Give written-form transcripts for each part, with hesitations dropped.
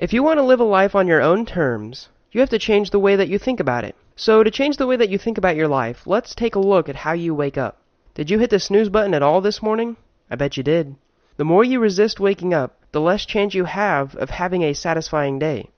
If you want to live a life on your own terms, you have to change the way that you think about it. So to change the way that you think about your life, let's take a look at how you wake up. Did you hit the snooze button at all this morning? I bet you did. The more you resist waking up, the less chance you have of having a satisfying day.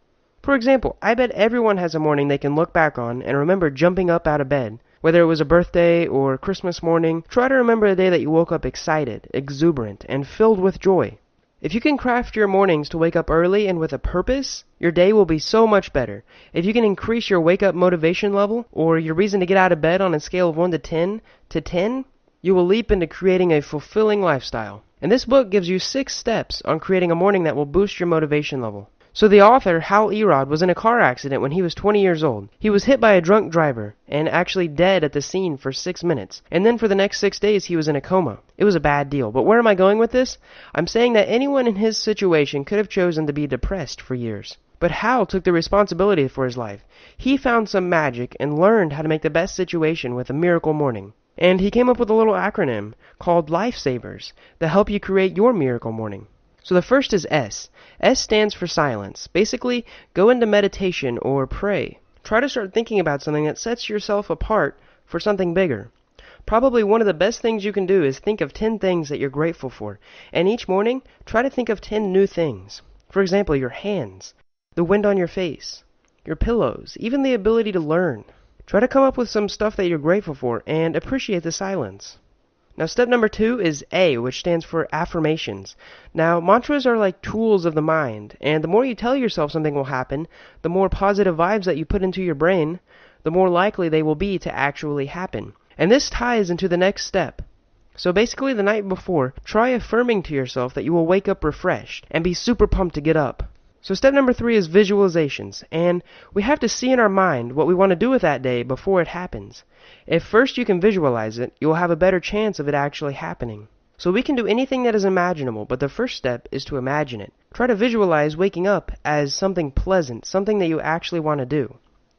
For example, I bet everyone has a morning they can look back on and remember jumping up out of bed. Whether it was a birthday or Christmas morning, try to remember a day that you woke up excited, exuberant, and filled with joy. If you can craft your mornings to wake up early and with a purpose, your day will be so much better. If you can increase your wake-up motivation level, or your reason to get out of bed on a scale of 1 to 10, you will leap into creating a fulfilling lifestyle. And this book gives you 6 steps on creating a morning that will boost your motivation level. So the author, S.A.V.E.R.S, was in a car accident when he was 20 years old. He was hit by a drunk driver and actually dead at the scene for 6 minutes. And then for the next 6 days he was in a coma. It was a bad deal. But where am I going with this? I'm saying that anyone in his situation could have chosen to be depressed for years. But Hal took the responsibility for his life. He found some magic and learned how to make the best situation with a miracle morning. And he came up with a little acronym called Lifesavers that help you create your miracle morning. So the first is S. S stands for silence. Basically, go into meditation or pray. Try to start thinking about something that sets yourself apart for something bigger. Probably one of the best things you can do is think of 10 things that you're grateful for. And each morning, try to think of 10 new things. For example, your hands, the wind on your face, your pillows, even the ability to learn. Try to come up with some stuff that you're grateful for and appreciate the silence. Now, step number 2 is A, which stands for affirmations. Now, mantras are like tools of the mind, and the more you tell yourself something will happen, the more positive vibes that you put into your brain, the more likely they will be to actually happen. And this ties into the next step. So basically, the night before, try affirming to yourself that you will wake up refreshed and be super pumped to get up. So step number 3 is visualizations, and we have to see in our mind what we want to do with that day before it happens. If first you can visualize it, you will have a better chance of it actually happening. So we can do anything that is imaginable, but the first step is to imagine it. Try to visualize waking up as something pleasant, something that you actually want to do.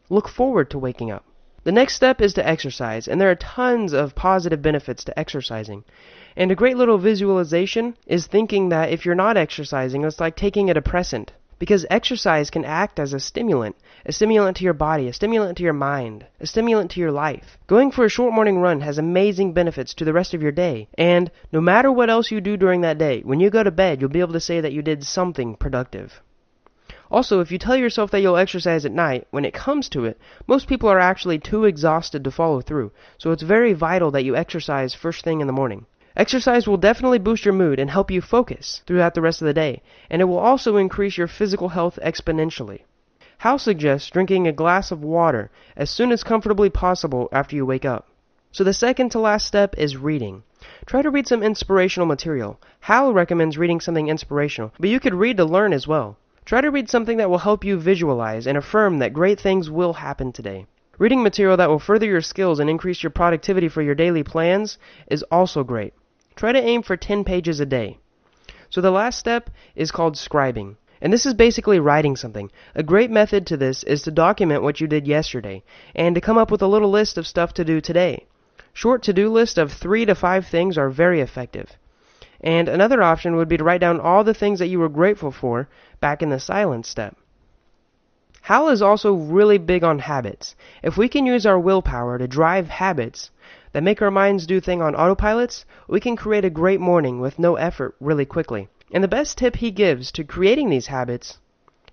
Look forward to waking up. The next step is to exercise, and there are tons of positive benefits to exercising. And a great little visualization is thinking that if you're not exercising, it's like taking a depressant. Because exercise can act as a stimulant to your body, a stimulant to your mind, a stimulant to your life. Going for a short morning run has amazing benefits to the rest of your day. And no matter what else you do during that day, when you go to bed, you'll be able to say that you did something productive. Also, if you tell yourself that you'll exercise at night, when it comes to it, most people are actually too exhausted to follow through. So it's very vital that you exercise first thing in the morning. Exercise will definitely boost your mood and help you focus throughout the rest of the day, and it will also increase your physical health exponentially. Hal suggests drinking a glass of water as soon as comfortably possible after you wake up. So the second to last step is reading. Try to read some inspirational material. Hal recommends reading something inspirational, but you could read to learn as well. Try to read something that will help you visualize and affirm that great things will happen today. Reading material that will further your skills and increase your productivity for your daily plans is also great. Try to aim for 10 pages a day. So the last step is called scribing. And this is basically writing something. A great method to this is to document what you did yesterday and to come up with a little list of stuff to do today. Short to-do lists of 3 to 5 things are very effective. And another option would be to write down all the things that you were grateful for back in the silence step. Hal is also really big on habits. If we can use our willpower to drive habits that make our minds do things on autopilots, we can create a great morning with no effort really quickly. And the best tip he gives to creating these habits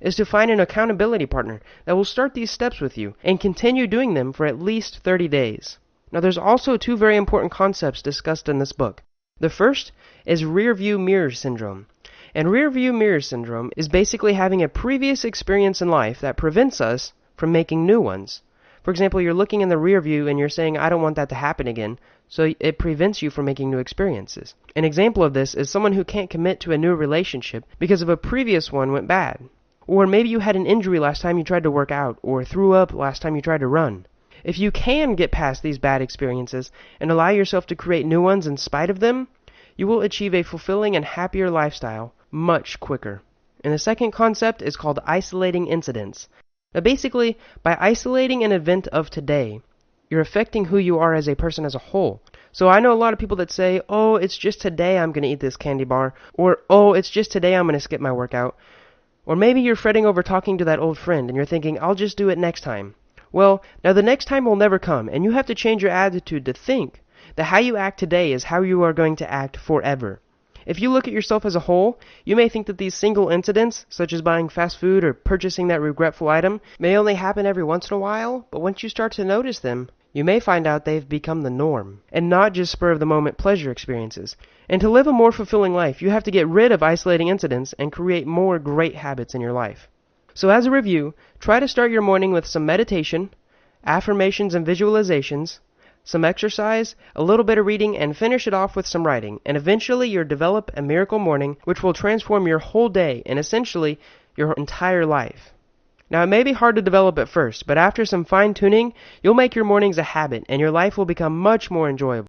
is to find an accountability partner that will start these steps with you and continue doing them for at least 30 days. Now there's also 2 very important concepts discussed in this book. The first is rear view mirror syndrome. And rear view mirror syndrome is basically having a previous experience in life that prevents us from making new ones. For example, you're looking in the rear view and you're saying, I don't want that to happen again, so it prevents you from making new experiences. An example of this is someone who can't commit to a new relationship because of a previous one went bad. Or maybe you had an injury last time you tried to work out, or threw up last time you tried to run. If you can get past these bad experiences and allow yourself to create new ones in spite of them, you will achieve a fulfilling and happier lifestyle much quicker. And the second concept is called isolating incidents. Now basically, by isolating an event of today, you're affecting who you are as a person as a whole. So I know a lot of people that say, oh, it's just today I'm going to eat this candy bar, or oh, it's just today I'm going to skip my workout. Or maybe you're fretting over talking to that old friend and you're thinking, I'll just do it next time. Well, now the next time will never come, and you have to change your attitude to think that how you act today is how you are going to act forever. If you look at yourself as a whole, you may think that these single incidents, such as buying fast food or purchasing that regretful item, may only happen every once in a while, but once you start to notice them, you may find out they've become the norm, and not just spur-of-the-moment pleasure experiences. And to live a more fulfilling life, you have to get rid of isolating incidents and create more great habits in your life. So as a review, try to start your morning with some meditation, affirmations and visualizations, some exercise, a little bit of reading, and finish it off with some writing, and eventually you'll develop a miracle morning which will transform your whole day and essentially your entire life. Now, it may be hard to develop at first, but after some fine-tuning, you'll make your mornings a habit and your life will become much more enjoyable.